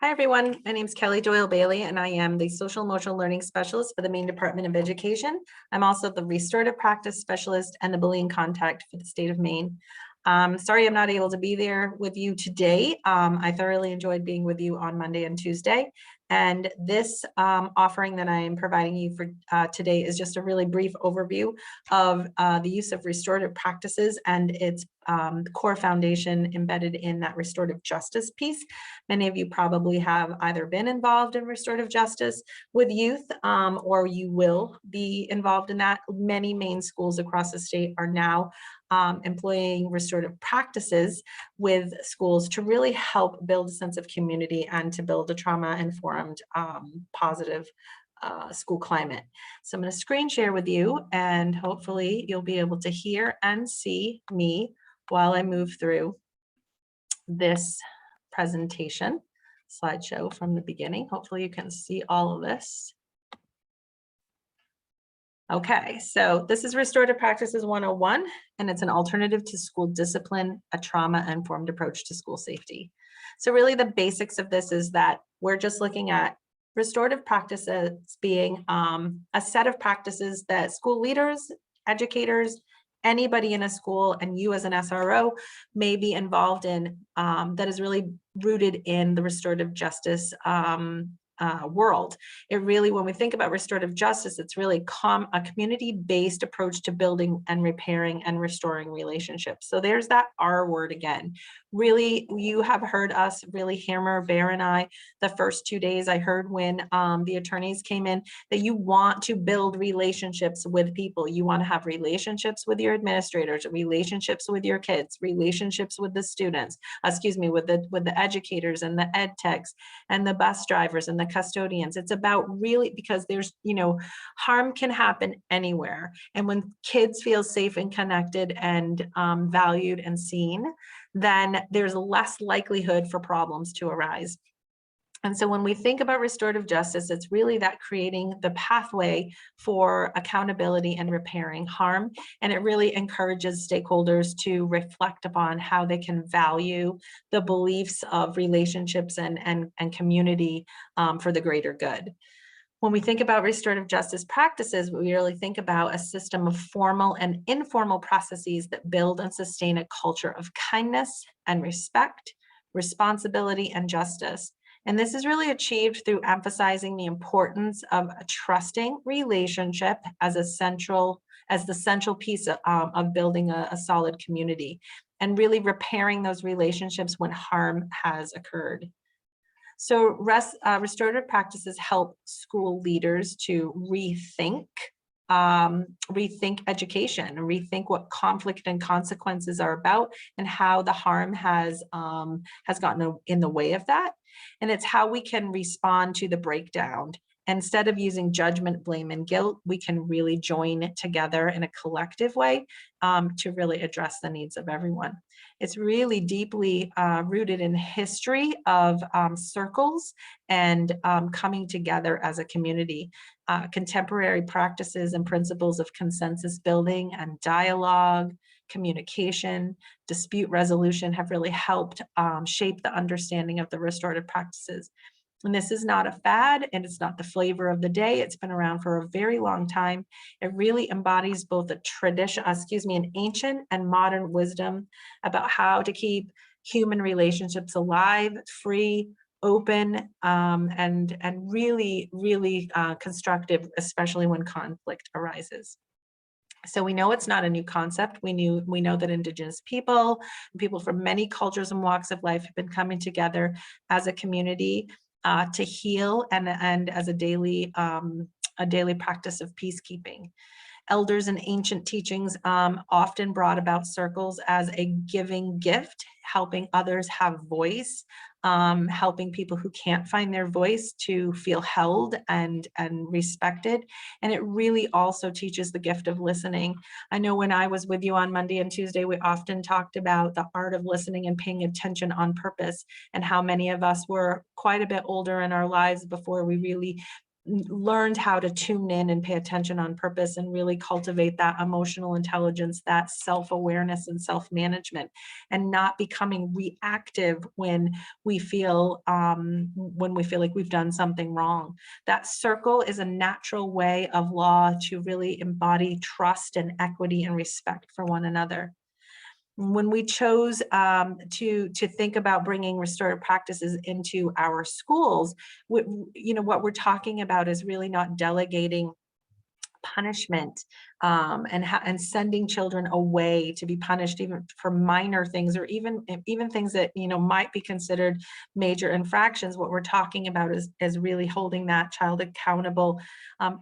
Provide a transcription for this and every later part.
Hi, everyone. My name is Kelly Doyle Bailey, and I am the Social Emotional Learning Specialist for the Maine Department of Education. I'm also the Restorative Practice Specialist and the Bullying Contact for the state of Maine. Sorry I'm not able to be there with you today. I thoroughly enjoyed being with you on Monday and Tuesday. And this offering that I am providing you for today is just a really brief overview of the use of restorative practices and its core foundation embedded in that restorative justice piece. Many of you probably have either been involved in restorative justice with youth or you will be involved in that. Many Maine schools across the state are now employing restorative practices with schools to really help build a sense of community and to build a trauma-informed, positive school climate. So I'm going to screen share with you, and hopefully you'll be able to hear and see me while I move through this presentation slideshow from the beginning. Hopefully you can see all of this. Okay, so this is Restorative Practices 101, and it's an alternative to school discipline, a trauma-informed approach to school safety. So really the basics of this is that we're just looking at restorative practices being a set of practices that school leaders, educators, anybody in a school, and you as an SRO may be involved in that is really rooted in the restorative justice world. It really, when we think about restorative justice, it's really a community-based approach to building and repairing and restoring relationships. So there's that R word again. Really, you have heard us really hammer, Bear and I, the first 2 days. I heard when the attorneys came in that you want to build relationships with people. You want to have relationships with your administrators, relationships with your kids, relationships with the students, with the educators and the ed techs and the bus drivers and the custodians. It's about really, because there's, harm can happen anywhere. And when kids feel safe and connected and valued and seen, then there's less likelihood for problems to arise. And so when we think about restorative justice, it's really that creating the pathway for accountability and repairing harm. And it really encourages stakeholders to reflect upon how they can value the beliefs of relationships and community for the greater good. When we think about restorative justice practices, we really think about a system of formal and informal processes that build and sustain a culture of kindness and respect, responsibility, and justice. And this is really achieved through emphasizing the importance of a trusting relationship as the central piece of building a solid community, and really repairing those relationships when harm has occurred. So restorative practices help school leaders to rethink education, and rethink what conflict and consequences are about, and how the harm has gotten in the way of that. And it's how we can respond to the breakdown. Instead of using judgment, blame, and guilt, we can really join together in a collective way to really address the needs of everyone. It's really deeply rooted in history of circles and coming together as a community. Contemporary practices and principles of consensus building and dialogue, communication, dispute resolution have really helped shape the understanding of the restorative practices. And this is not a fad, and it's not the flavor of the day. It's been around for a very long time. It really embodies both an ancient and modern wisdom about how to keep human relationships alive, free, open, and really, really constructive, especially when conflict arises. So we know it's not a new concept. We know that Indigenous people from many cultures and walks of life have been coming together as a community to heal and as a daily practice of peacekeeping. Elders in ancient teachings often brought about circles as a giving gift, helping others have voice, helping people who can't find their voice to feel held and respected. And it really also teaches the gift of listening. I know when I was with you on Monday and Tuesday, we often talked about the art of listening and paying attention on purpose, and how many of us were quite a bit older in our lives before we really learned how to tune in and pay attention on purpose and really cultivate that emotional intelligence, that self-awareness and self-management, and not becoming reactive when we feel like we've done something wrong. That circle is a natural way of law to really embody trust and equity and respect for one another. When we chose to think about bringing restorative practices into our schools, what we're talking about is really not delegating punishment and sending children away to be punished even for minor things, or even things that might be considered major infractions. What we're talking about is really holding that child accountable,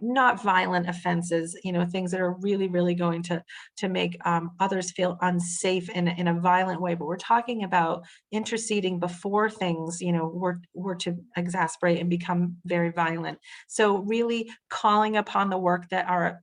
not violent offenses, things that are really going to make others feel unsafe in a violent way. But we're talking about interceding before things were to exasperate and become very violent. So really calling upon the work that our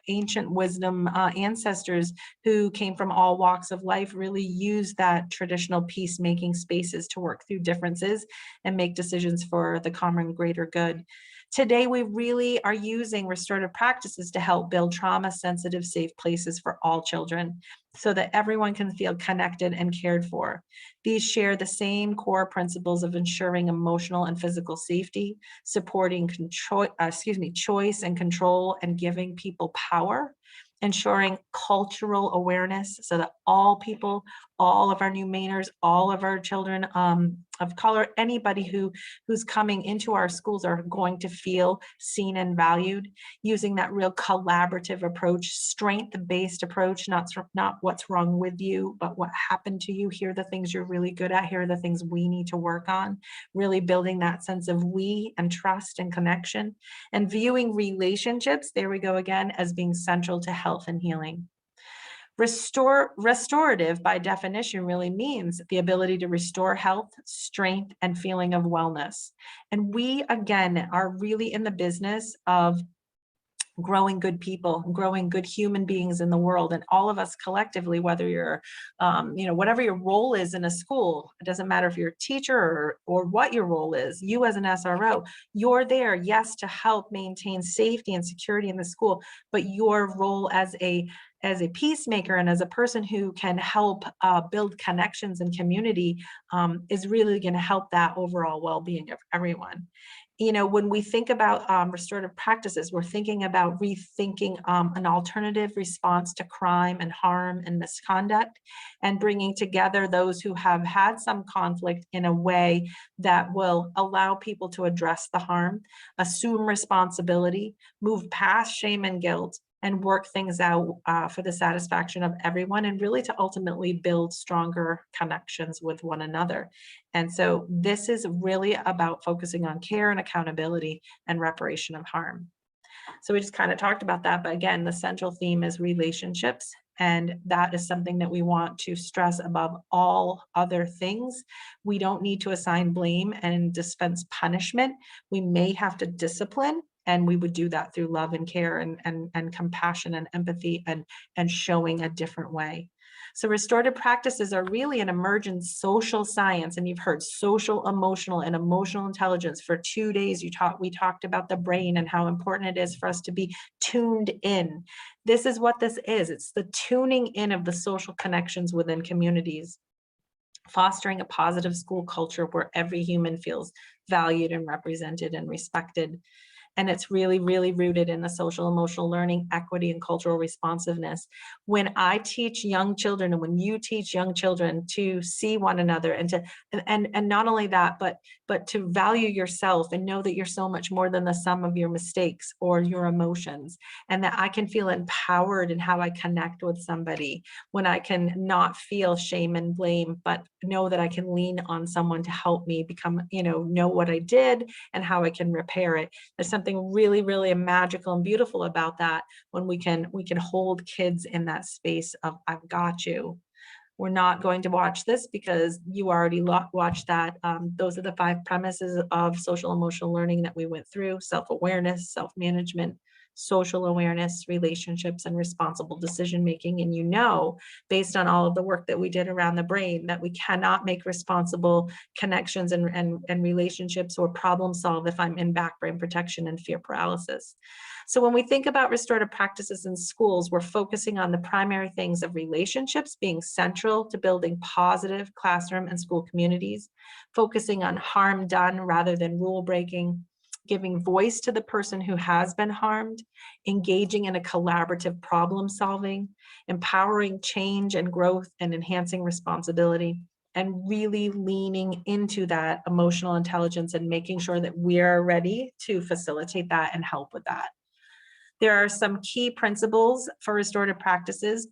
ancient wisdom ancestors who came from all walks of life really used that traditional peacemaking spaces to work through differences and make decisions for the common greater good. Today, we really are using restorative practices to help build trauma-sensitive, safe places for all children so that everyone can feel connected and cared for. These share the same core principles of ensuring emotional and physical safety, supporting choice and control, and giving people power, ensuring cultural awareness so that all people, all of our new Mainers, all of our children of color, anybody who's coming into our schools are going to feel seen and valued, using that real collaborative approach, strength-based approach, not what's wrong with you, but what happened to you. Here are the things you're really good at. Here are the things we need to work on. Really building that sense of we and trust and connection, and viewing relationships, there we go again, as being central to health and healing. Restorative, by definition, really means the ability to restore health, strength, and feeling of wellness. And we, again, are really in the business of growing good people, growing good human beings in the world. And all of us collectively, whether you're, whatever your role is in a school, it doesn't matter if you're a teacher or what your role is, you as an SRO, you're there, yes, to help maintain safety and security in the school, but your role as a peacemaker and as a person who can help build connections and community is really going to help that overall well-being of everyone. When we think about restorative practices, we're thinking about rethinking an alternative response to crime and harm and misconduct, and bringing together those who have had some conflict in a way that will allow people to address the harm, assume responsibility, move past shame and guilt, and work things out for the satisfaction of everyone, and really to ultimately build stronger connections with one another. And so this is really about focusing on care and accountability and reparation of harm. So we just kind of talked about that, but again, the central theme is relationships. And that is something that we want to stress above all other things. We don't need to assign blame and dispense punishment. We may have to discipline, and we would do that through love and care and compassion and empathy and showing a different way. So restorative practices are really an emergent social science, and you've heard social, emotional, and emotional intelligence. For 2 days, we talked about the brain and how important it is for us to be tuned in. This is what this is. It's the tuning in of the social connections within communities, fostering a positive school culture where every human feels valued and represented and respected. And it's really rooted in the social emotional learning, equity, and cultural responsiveness. When I teach young children, and when you teach young children to see one another and not only that, but to value yourself and know that you're so much more than the sum of your mistakes or your emotions, and that I can feel empowered in how I connect with somebody, when I can not feel shame and blame, but know that I can lean on someone to help me become, know what I did and how I can repair it. There's something really magical and beautiful about that when we can hold kids in that space of I've got you. We're not going to watch this because you already watched that. Those are the 5 premises of social emotional learning that we went through: self-awareness, self-management, social awareness, relationships, and responsible decision-making. And you know, based on all of the work that we did around the brain, that we cannot make responsible connections and relationships or problem solve if I'm in back brain protection and fear paralysis. So when we think about restorative practices in schools, we're focusing on the primary things of relationships being central to building positive classroom and school communities, focusing on harm done rather than rule breaking, giving voice to the person who has been harmed, engaging in a collaborative problem solving, empowering change and growth, and enhancing responsibility, and really leaning into that emotional intelligence and making sure that we're ready to facilitate that and help with that. There are some key principles for restorative practices.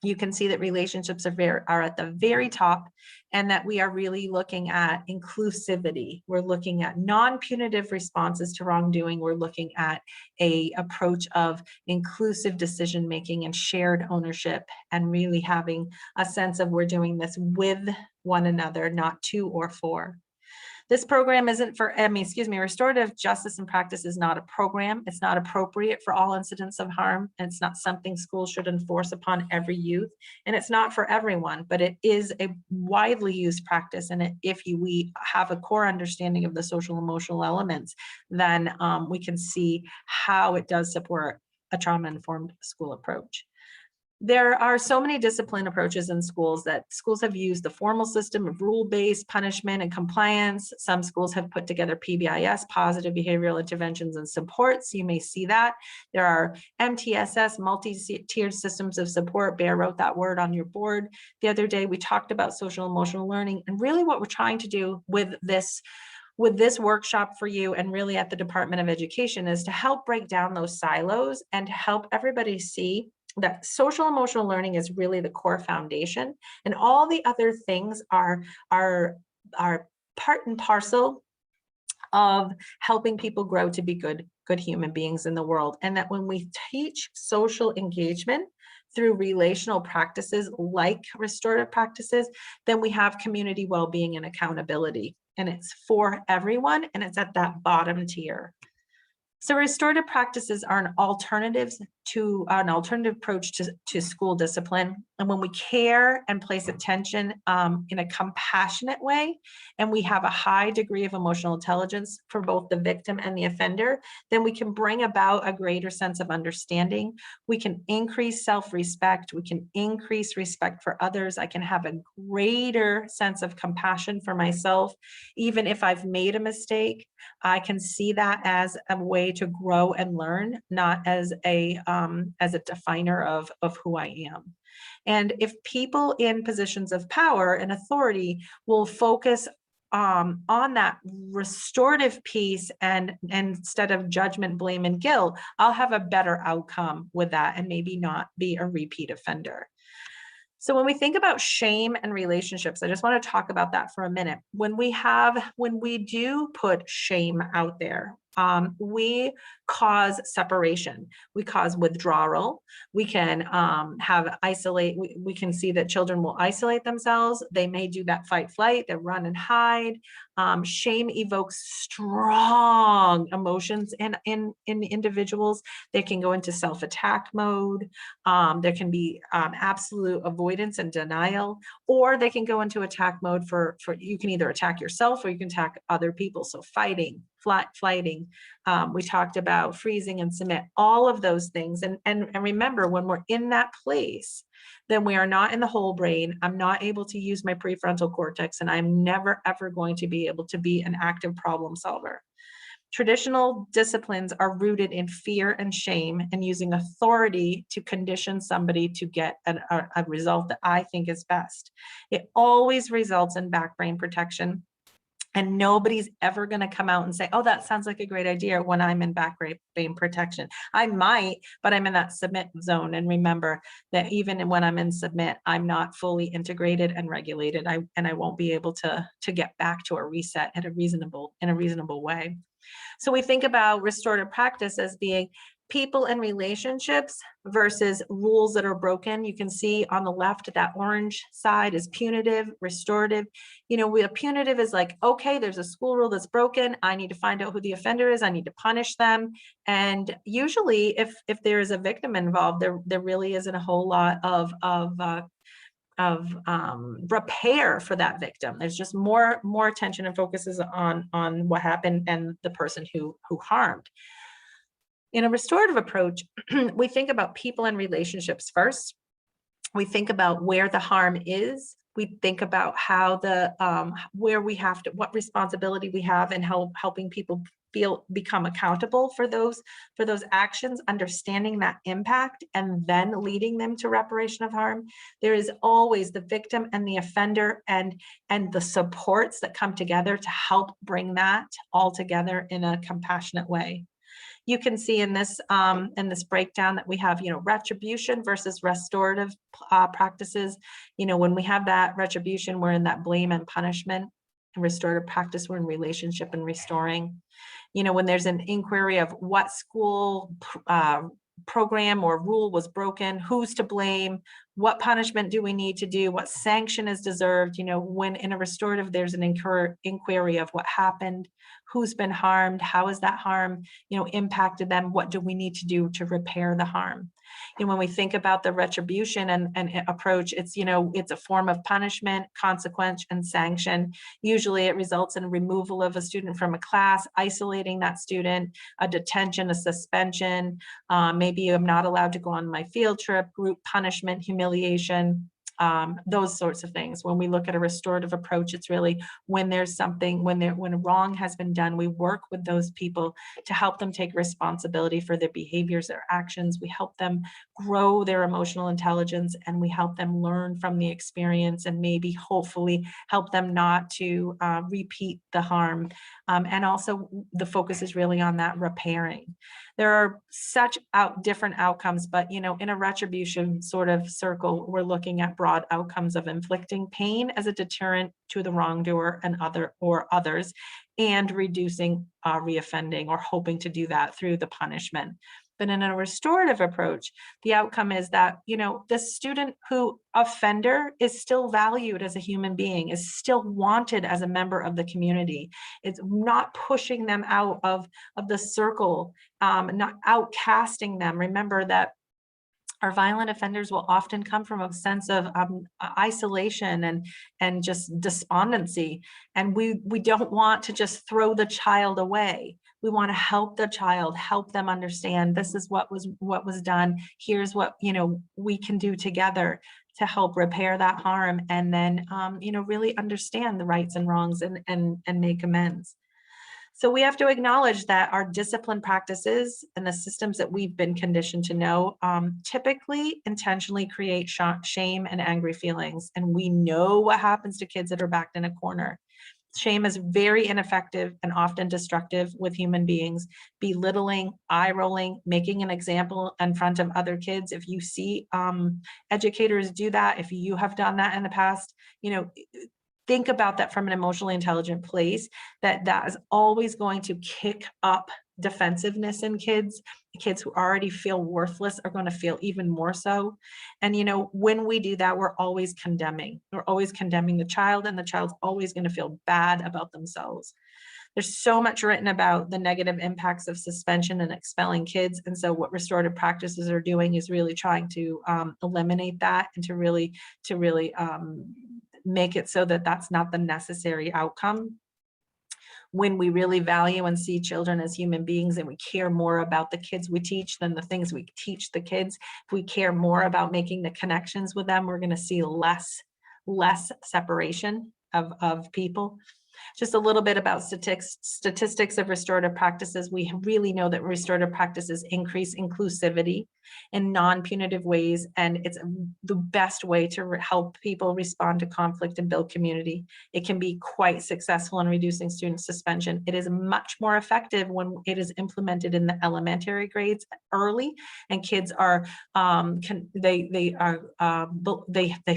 You can see that relationships are at the very top, and that we are really looking at inclusivity. We're looking at non-punitive responses to wrongdoing. We're looking at an approach of inclusive decision-making and shared ownership, and really having a sense of we're doing this with one another, not to or for. This program isn't for, restorative justice and practice is not a program. It's not appropriate for all incidents of harm. And it's not something schools should enforce upon every youth. And it's not for everyone, but it is a widely used practice. And if we have a core understanding of the social emotional elements, then we can see how it does support a trauma-informed school approach. There are so many discipline approaches in schools that schools have used the formal system of rule-based punishment and compliance. Some schools have put together PBIS, positive behavioral interventions and supports. You may see that. There are MTSS, multi-tiered systems of support. Bear wrote that word on your board the other day. We talked about social emotional learning, and really what we're trying to do with this workshop for you, and really at the Department of Education, is to help break down those silos and to help everybody see that social emotional learning is really the core foundation, and all the other things are part and parcel of helping people grow to be good human beings in the world. And that when we teach social engagement through relational practices like restorative practices, then we have community well-being and accountability, and it's for everyone, and it's at that bottom tier. So restorative practices are an alternative approach to school discipline. And when we care and place attention in a compassionate way, and we have a high degree of emotional intelligence for both the victim and the offender, then we can bring about a greater sense of understanding. We can increase self-respect. We can increase respect for others. I can have a greater sense of compassion for myself. Even if I've made a mistake, I can see that as a way to grow and learn, not as a definer of who I am. And if people in positions of power and authority will focus on that restorative piece and instead of judgment, blame, and guilt, I'll have a better outcome with that and maybe not be a repeat offender. So when we think about shame and relationships, I just want to talk about that for a minute. When we do put shame out there, we cause separation, we cause withdrawal, we can we can see that children will isolate themselves. They may do that fight flight, they run and hide. Shame evokes strong emotions in individuals. They can go into self-attack mode. There can be absolute avoidance and denial, or they can go into attack mode for you can either attack yourself or you can attack other people. So fighting, flighting. We talked about freezing and submit, all of those things. And remember, when we're in that place, then we are not in the whole brain. I'm not able to use my prefrontal cortex, and I'm never, ever going to be able to be an active problem solver. Traditional disciplines are rooted in fear and shame and using authority to condition somebody to get a result that I think is best. It always results in back brain protection. And nobody's ever going to come out and say, oh, that sounds like a great idea when I'm in back brain protection. I might, but I'm in that submit zone. And remember that even when I'm in submit, I'm not fully integrated and regulated. And I won't be able to get back to a reset in a reasonable way. So we think about restorative practice as being people and relationships versus rules that are broken. You can see on the left, that orange side is punitive, restorative. You know, a punitive is like, okay, there's a school rule that's broken. I need to find out who the offender is. I need to punish them. And usually if there is a victim involved, there really isn't a whole lot of repair for that victim. There's just more attention and focuses on what happened and the person who harmed. In a restorative approach, we think about people and relationships first. We think about where the harm is. We think about how where we have to, what responsibility we have in helping people become accountable for those actions, understanding that impact, and then leading them to reparation of harm. There is always the victim and the offender and the supports that come together to help bring that all together in a compassionate way. You can see in this breakdown that we have, retribution versus restorative practices. When we have that retribution, we're in that blame and punishment. And restorative practice, we're in relationship and restoring. When there's an inquiry of what school program or rule was broken, who's to blame, what punishment do we need to do, what sanction is deserved. When in a restorative, there's an inquiry of what happened, who's been harmed, how has that harm impacted them, what do we need to do to repair the harm. And when we think about the retribution and approach, it's a form of punishment, consequence, and sanction. Usually it results in removal of a student from a class, isolating that student, a detention, a suspension, maybe I'm not allowed to go on my field trip, group punishment, humiliation, those sorts of things. When we look at a restorative approach, it's really when there's something, when wrong has been done, we work with those people to help them take responsibility for their behaviors, their actions. We help them grow their emotional intelligence, and we help them learn from the experience, and maybe hopefully help them not to repeat the harm. And also the focus is really on that repairing. There are such different outcomes, but in a retribution sort of circle, we're looking at broad outcomes of inflicting pain as a deterrent to the wrongdoer and others, and reducing reoffending, or hoping to do that through the punishment. But in a restorative approach, the outcome is that, the student who offender is still valued as a human being, is still wanted as a member of the community. It's not pushing them out of the circle, not outcasting them. Remember that our violent offenders will often come from a sense of isolation and just despondency. And we don't want to just throw the child away. We want to help the child, help them understand this is what was done. Here's what we can do together to help repair that harm, and then really understand the rights and wrongs and make amends. So we have to acknowledge that our discipline practices and the systems that we've been conditioned to know typically intentionally create shame and angry feelings. And we know what happens to kids that are backed in a corner. Shame is very ineffective and often destructive with human beings. Belittling, eye rolling, making an example in front of other kids. If you see educators do that, if you have done that in the past, think about that from an emotionally intelligent place, that is always going to kick up defensiveness in kids. Kids who already feel worthless are going to feel even more so. And when we do that, we're always condemning. We're always condemning the child, and the child's always going to feel bad about themselves. There's so much written about the negative impacts of suspension and expelling kids. And so what restorative practices are doing is really trying to eliminate that, and to really make it so that that's not the necessary outcome. When we really value and see children as human beings, and we care more about the kids we teach than the things we teach the kids, if we care more about making the connections with them, we're going to see less separation of people. Just a little bit about statistics of restorative practices. We really know that restorative practices increase inclusivity in non-punitive ways, and it's the best way to help people respond to conflict and build community. It can be quite successful in reducing student suspension. It is much more effective when it is implemented in the elementary grades early, and kids are they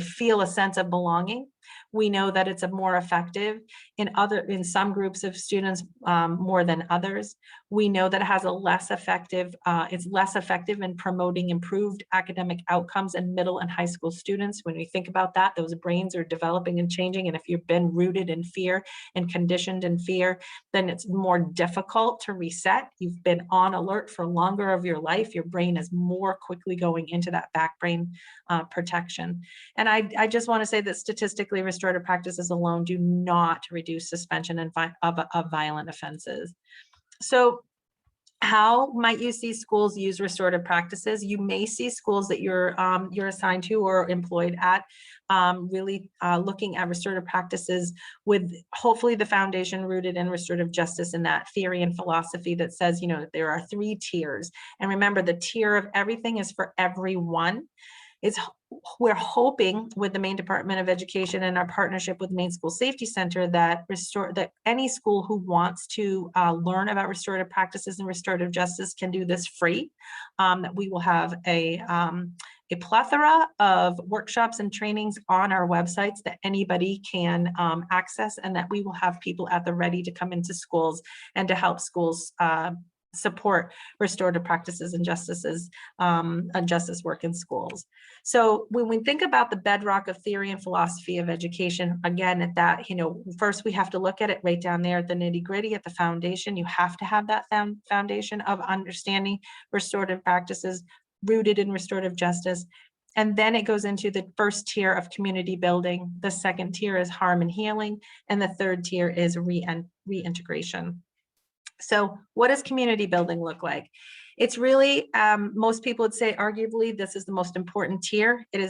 feel a sense of belonging. We know that it's more effective in some groups of students more than others. We know that it has a less effective, it's less effective in promoting improved academic outcomes in middle and high school students. When we think about that, those brains are developing and changing. And if you've been rooted in fear and conditioned in fear, then it's more difficult to reset. You've been on alert for longer of your life. Your brain is more quickly going into that back brain protection. And I just want to say that statistically, restorative practices alone do not reduce suspension of violent offenses. So how might you see schools use restorative practices? You may see schools that you're assigned to or employed at really looking at restorative practices with hopefully the foundation rooted in restorative justice and that theory and philosophy that says, you know, there are 3 tiers. And remember, the tier of everything is for everyone. We're hoping with the Maine Department of Education and our partnership with Maine School Safety Center that any school who wants to learn about restorative practices and restorative justice can do this free. That we will have a plethora of workshops and trainings on our websites that anybody can access, and that we will have people at the ready to come into schools and to help schools support restorative practices and justice work in schools. So when we think about the bedrock of theory and philosophy of education, again, at that, you know, first we have to look at it right down there at the nitty gritty, at the foundation. You have to have that foundation of understanding restorative practices rooted in restorative justice. And then it goes into the first tier of community building. The second tier is harm and healing. And the third tier is reintegration. So what does community building look like? It's really, most people would say, arguably, this is the most important tier. It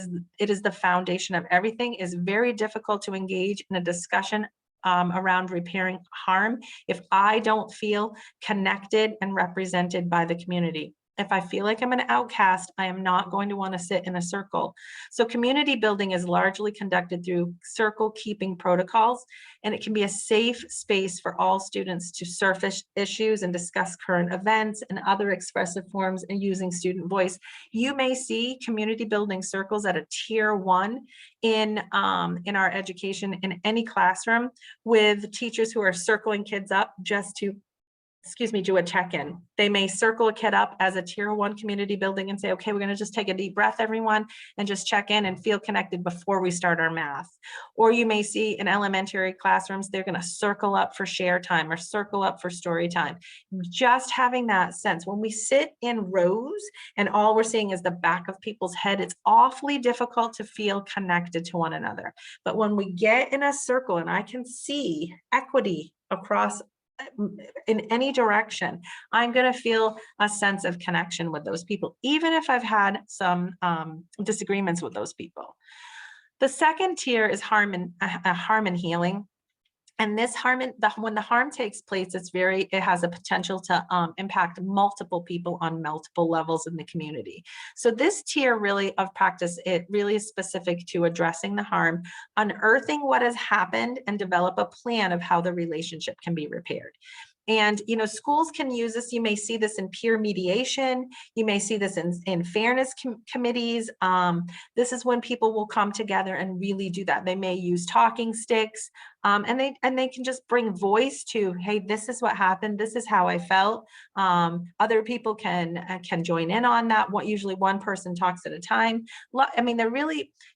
is the foundation of everything. It is very difficult to engage in a discussion around repairing harm if I don't feel connected and represented by the community. If I feel like I'm an outcast, I am not going to want to sit in a circle. So community building is largely conducted through circle keeping protocols, and it can be a safe space for all students to surface issues and discuss current events and other expressive forms and using student voice. You may see community building circles at a tier 1 in our education in any classroom, with teachers who are circling kids up just to do a check-in. They may circle a kid up as a tier 1 community building and say, okay, we're going to just take a deep breath, everyone, and just check in and feel connected before we start our math. Or you may see in elementary classrooms, they're going to circle up for share time or circle up for story time. Just having that sense. When we sit in rows and all we're seeing is the back of people's head, it's awfully difficult to feel connected to one another. But when we get in a circle and I can see equity across in any direction, I'm going to feel a sense of connection with those people, even if I've had some disagreements with those people. The second tier is harm and healing. And this when the harm takes place, it has a potential to impact multiple people on multiple levels in the community. So this tier really of practice, it really is specific to addressing the harm, unearthing what has happened, and develop a plan of how the relationship can be repaired. And, you know, schools can use this. You may see this in peer mediation. You may see this in fairness committees. This is when people will come together and really do that. They may use talking sticks, and they can just bring voice to, hey, this is what happened. This is how I felt. Other people can join in on that. Usually one person talks at a time. I mean,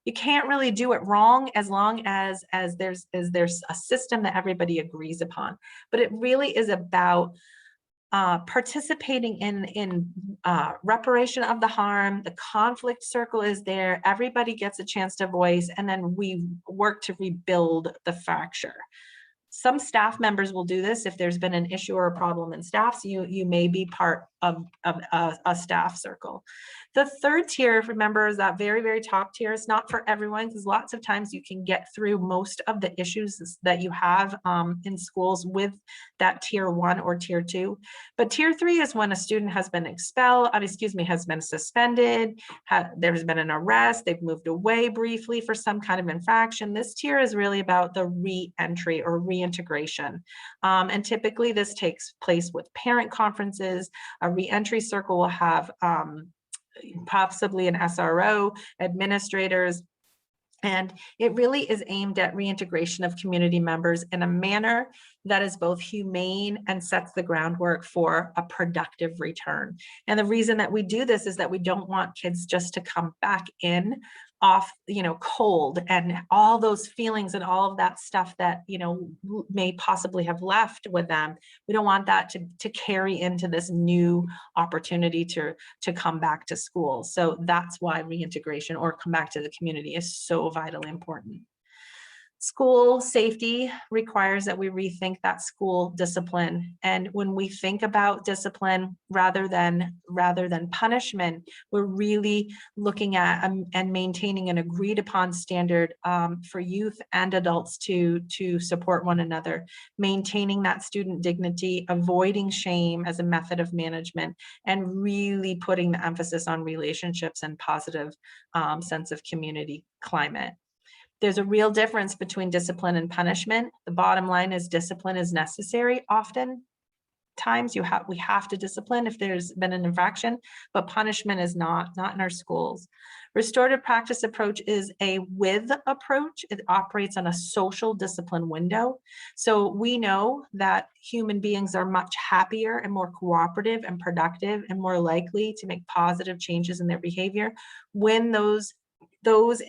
you can't really do it wrong as long as there's a system that everybody agrees upon. But it really is about participating in reparation of the harm. The conflict circle is there. Everybody gets a chance to voice, and then we work to rebuild the fracture. Some staff members will do this if there's been an issue or a problem in staff, so you may be part of a staff circle. The third tier, remember, is that very, very top tier. It's not for everyone, because lots of times you can get through most of the issues that you have in schools with that tier 1 or tier 2. But tier 3 is when a student has been has been suspended, there's been an arrest, they've moved away briefly for some kind of infraction. This tier is really about the re-entry or reintegration. And typically this takes place with parent conferences. A re-entry circle will have possibly an SRO, administrators, And it really is aimed at reintegration of community members in a manner that is both humane and sets the groundwork for a productive return. And the reason that we do this is that we don't want kids just to come back in off, cold, and all those feelings and all of that stuff that, may possibly have left with them. We don't want that to carry into this new opportunity to come back to school. So that's why reintegration or come back to the community is so vitally important. School safety requires that we rethink that school discipline. And when we think about discipline rather than punishment, we're really looking at and maintaining an agreed upon standard for youth and adults to support one another, maintaining that student dignity, avoiding shame as a method of management, and really putting the emphasis on relationships and positive sense of community climate. There's a real difference between discipline and punishment. The bottom line is discipline is necessary. Often times we have to discipline if there's been an infraction, but punishment is not in our schools. Restorative practice approach is a with approach. It operates on a social discipline window. So we know that human beings are much happier and more cooperative and productive and more likely to make positive changes in their behavior when those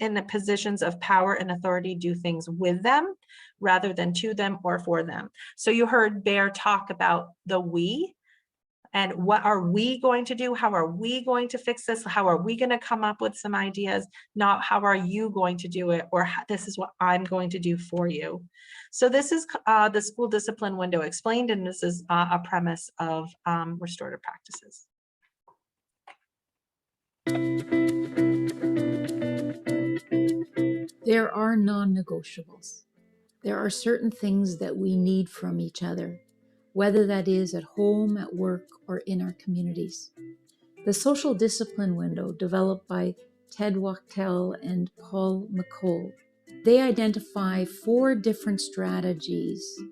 in the positions of power and authority do things with them rather than to them or for them. So you heard Bear talk about the we, and what are we going to do? How are we going to fix this? How are we going to come up with some ideas? Not how are you going to do it, or this is what I'm going to do for you. So this is the school discipline window explained, and this is a premise of restorative practices. There are non-negotiables. There are certain things that we need from each other, whether that is at home, at work, or in our communities. The social discipline window, developed by Ted Wachtel and Paul McColl, they identify 4 different strategies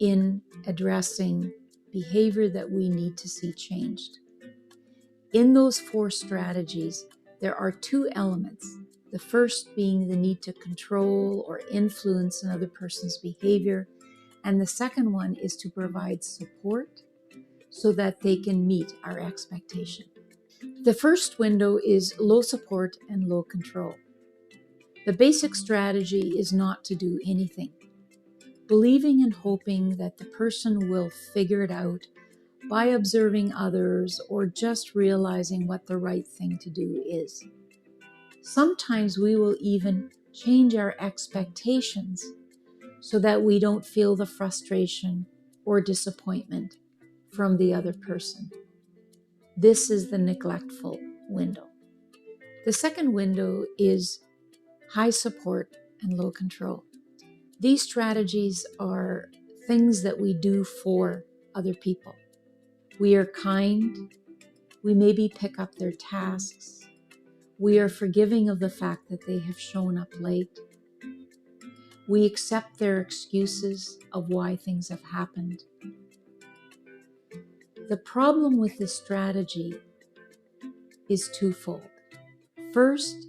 in addressing behavior that we need to see changed. In those 4 strategies, there are 2 elements. The first being the need to control or influence another person's behavior, and the second one is to provide support so that they can meet our expectation. The first window is low support and low control. The basic strategy is not to do anything, believing and hoping that the person will figure it out by observing others or just realizing what the right thing to do is. Sometimes we will even change our expectations so that we don't feel the frustration or disappointment from the other person. This is the neglectful window. The second window is high support and low control. These strategies are things that we do for other people. We are kind. We maybe pick up their tasks. We are forgiving of the fact that they have shown up late. We accept their excuses of why things have happened. The problem with this strategy is twofold. First,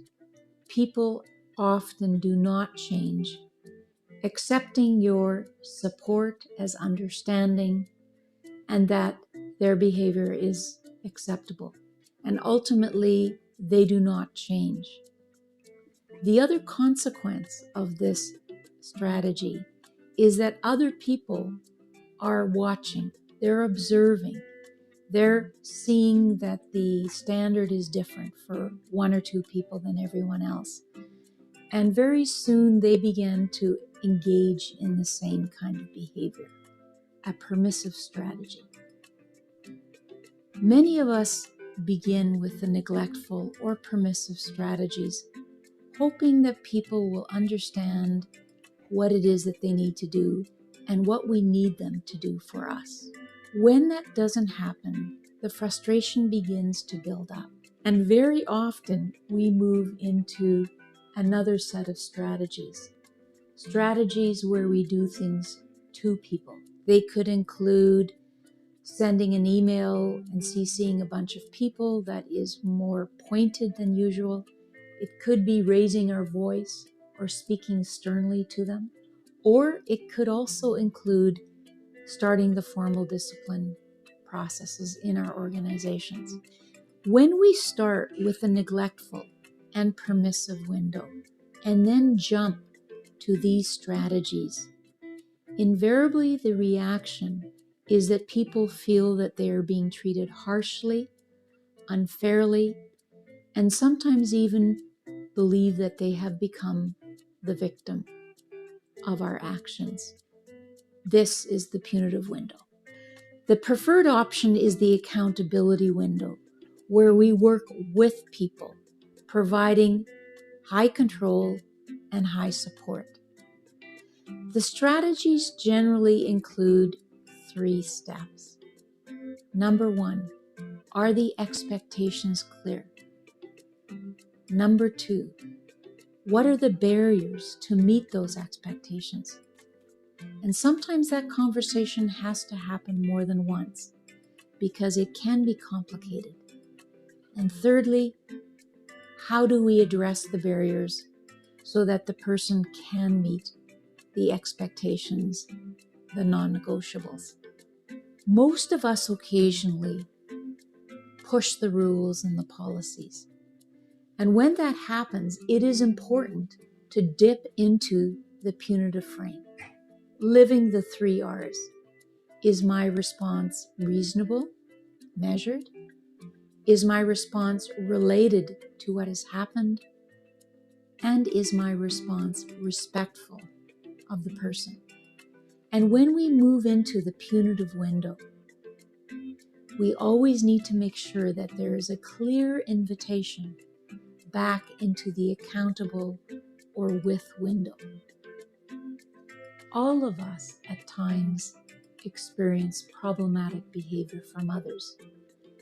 people often do not change, accepting your support as understanding and that their behavior is acceptable. And ultimately, they do not change. The other consequence of this strategy is that other people are watching, they're observing, they're seeing that the standard is different for 1 or 2 people than everyone else. And very soon they begin to engage in the same kind of behavior, a permissive strategy. Many of us begin with the neglectful or permissive strategies, hoping that people will understand what it is that they need to do and what we need them to do for us. When that doesn't happen, the frustration begins to build up. And very often we move into another set of strategies where we do things to people. They could include sending an email and CCing a bunch of people that is more pointed than usual, It could be raising our voice or speaking sternly to them, or it could also include starting the formal discipline processes in our organizations. When we start with a neglectful and permissive window and then jump to these strategies, invariably the reaction is that people feel that they are being treated harshly, unfairly, and sometimes even believe that they have become the victim of our actions. This is the punitive window. The preferred option is the accountability window, where we work with people, providing high control and high support. The strategies generally include 3 steps. Number 1, are the expectations clear? Number 2, what are the barriers to meet those expectations? And sometimes that conversation has to happen more than once because it can be complicated. And thirdly, how do we address the barriers so that the person can meet the expectations, the non-negotiables? Most of us occasionally push the rules and the policies. And when that happens, it is important to dip into the punitive frame, living the 3 R's. Is my response reasonable, measured? Is my response related to what has happened? And is my response respectful of the person? And when we move into the punitive window, we always need to make sure that there is a clear invitation back into the accountable or with window. All of us at times experience problematic behavior from others.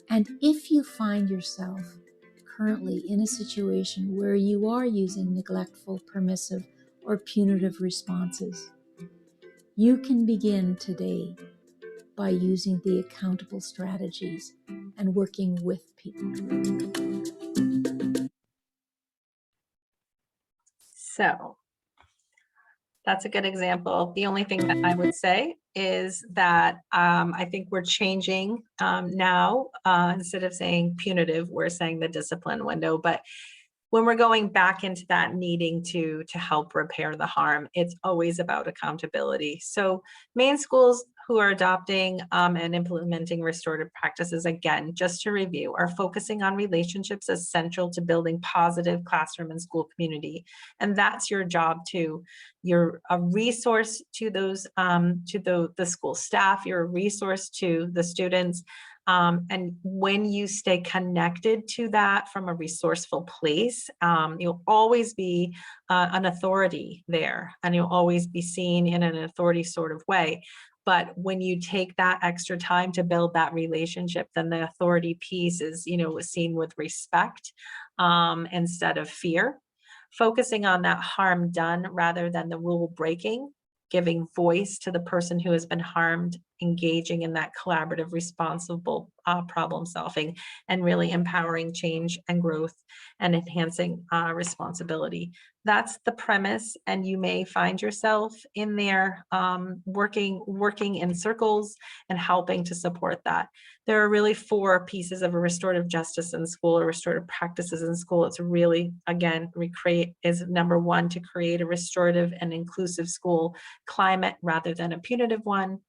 And if you find yourself currently in a situation where you are using neglectful, permissive, or punitive responses, you can begin today by using the accountable strategies and working with people. So that's a good example. The only thing that I would say is that I think we're changing now. Instead of saying punitive, we're saying the discipline window. But when we're going back into that needing to help repair the harm, it's always about accountability. So Maine schools who are adopting and implementing restorative practices, again, just to review, are focusing on relationships as central to building positive classroom and school community. And that's your job too. You're a resource to those, to the school staff, you're a resource to the students. And when you stay connected to that from a resourceful place, you'll always be an authority there, and you'll always be seen in an authority sort of way. But when you take that extra time to build that relationship, then the authority piece is, seen with respect instead of fear. Focusing on that harm done rather than the rule breaking, giving voice to the person who has been harmed, engaging in that collaborative, responsible problem solving, and really empowering change and growth and enhancing responsibility. That's the premise, and you may find yourself in there working in circles and helping to support that. There are really 4 pieces of a restorative justice in school or restorative practices in school. It's really, again, is number 1, to create a restorative and inclusive school climate rather than a punitive one.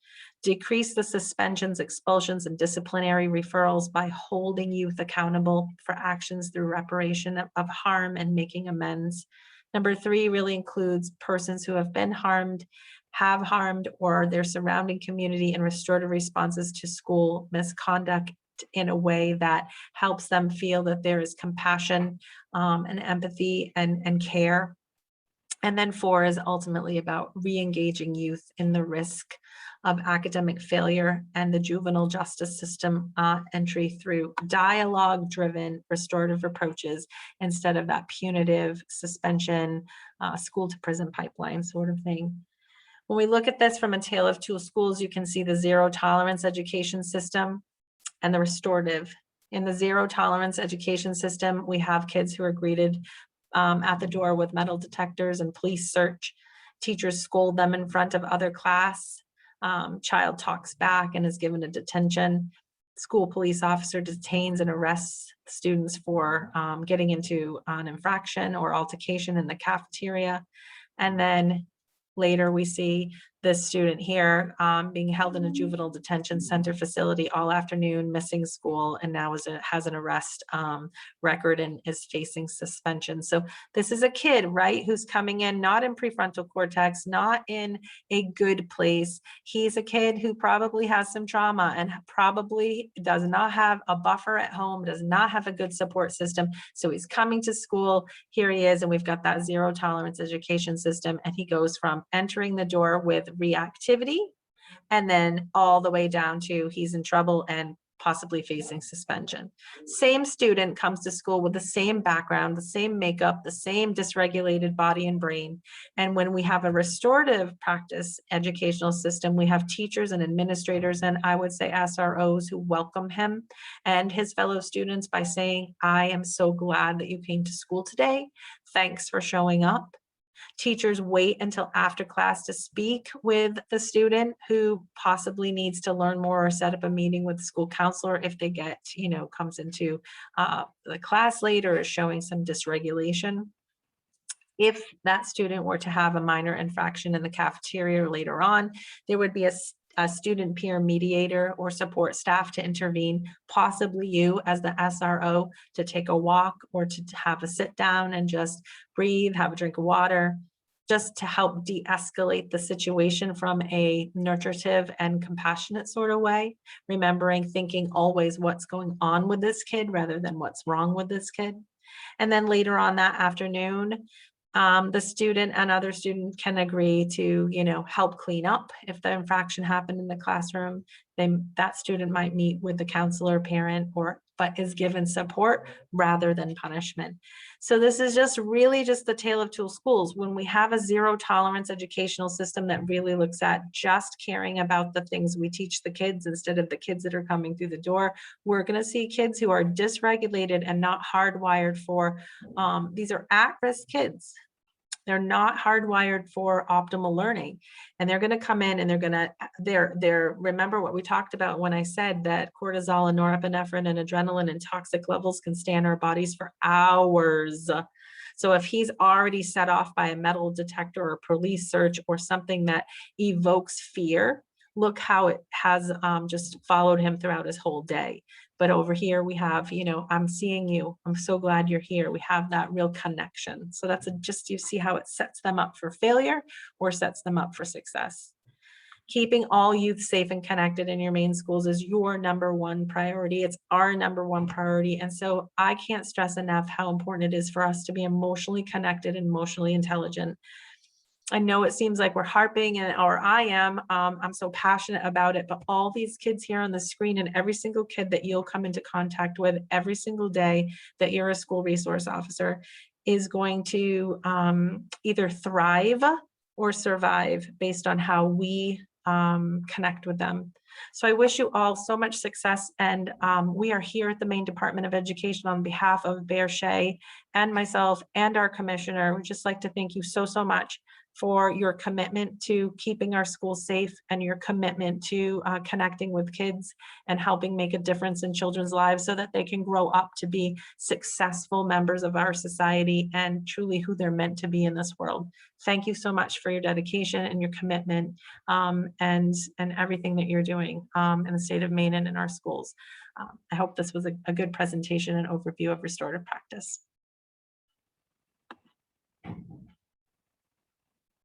Decrease the suspensions, expulsions, and disciplinary referrals by holding youth accountable for actions through reparation of harm and making amends. Number 3 really includes persons who have been harmed, have harmed, or their surrounding community, and restorative responses to school misconduct in a way that helps them feel that there is compassion and empathy and care. And then 4 is ultimately about re-engaging youth in the risk of academic failure and the juvenile justice system entry through dialogue-driven restorative approaches instead of that punitive suspension, school to prison pipeline sort of thing. When we look at this from a tale of 2 schools, you can see the zero tolerance education system and the restorative. In the zero tolerance education system, we have kids who are greeted at the door with metal detectors and police search. Teachers scold them in front of other class. Child talks back and is given a detention. School police officer detains and arrests students for getting into an infraction or altercation in the cafeteria. And then later we see this student here being held in a juvenile detention center facility all afternoon, missing school, and now has an arrest record and is facing suspension. So this is a kid, right, who's coming in not in prefrontal cortex, not in a good place. He's a kid who probably has some trauma and probably does not have a buffer at home, does not have a good support system. So he's coming to school. Here he is, and we've got that zero tolerance education system, and he goes from entering the door with reactivity and then all the way down to he's in trouble and possibly facing suspension. Same student comes to school with the same background, the same makeup, the same dysregulated body and brain. And when we have a restorative practice educational system, we have teachers and administrators, and I would say SROs, who welcome him and his fellow students by saying, I am so glad that you came to school today. Thanks for showing up. Teachers wait until after class to speak with the student who possibly needs to learn more or set up a meeting with the school counselor if they get, comes into the class late or is showing some dysregulation. If that student were to have a minor infraction in the cafeteria later on, there would be a student peer mediator or support staff to intervene, possibly you as the SRO to take a walk or to have a sit down and just breathe, have a drink of water, just to help de-escalate the situation from a nurturative and compassionate sort of way, thinking always what's going on with this kid rather than what's wrong with this kid. And then later on that afternoon, the student and other student can agree to, help clean up if the infraction happened in the classroom. Then that student might meet with the counselor, parent, but is given support rather than punishment. So this is really just the tale of two schools. When we have a zero tolerance educational system that really looks at just caring about the things we teach the kids instead of the kids that are coming through the door, we're going to see kids who are dysregulated and not hardwired for, these are at-risk kids. They're not hardwired for optimal learning. And they're going to come in and they're remember what we talked about when I said that cortisol and norepinephrine and adrenaline and toxic levels can stay in our bodies for hours. So if he's already set off by a metal detector or police search or something that evokes fear, look how it has just followed him throughout his whole day. But over here we have, I'm seeing you. I'm so glad you're here. We have that real connection. So that's you see how it sets them up for failure or sets them up for success. Keeping all youth safe and connected in your main schools is your number one priority. It's our number one priority. And so I can't stress enough how important it is for us to be emotionally connected and emotionally intelligent. I know it seems like we're harping or I am, I'm so passionate about it, but all these kids here on the screen and every single kid that you'll come into contact with every single day that you're a school resource officer is going to either thrive or survive based on how we connect with them. So I wish you all so much success. And we are here at the Maine Department of Education on behalf of Bear Shea and myself and our commissioner. We'd just like to thank you so much for your commitment to keeping our schools safe and your commitment to connecting with kids and helping make a difference in children's lives so that they can grow up to be successful members of our society and truly who they're meant to be in this world. Thank you so much for your dedication and your commitment and everything that you're doing in the state of Maine and in our schools. I hope this was a good presentation and overview of restorative practice.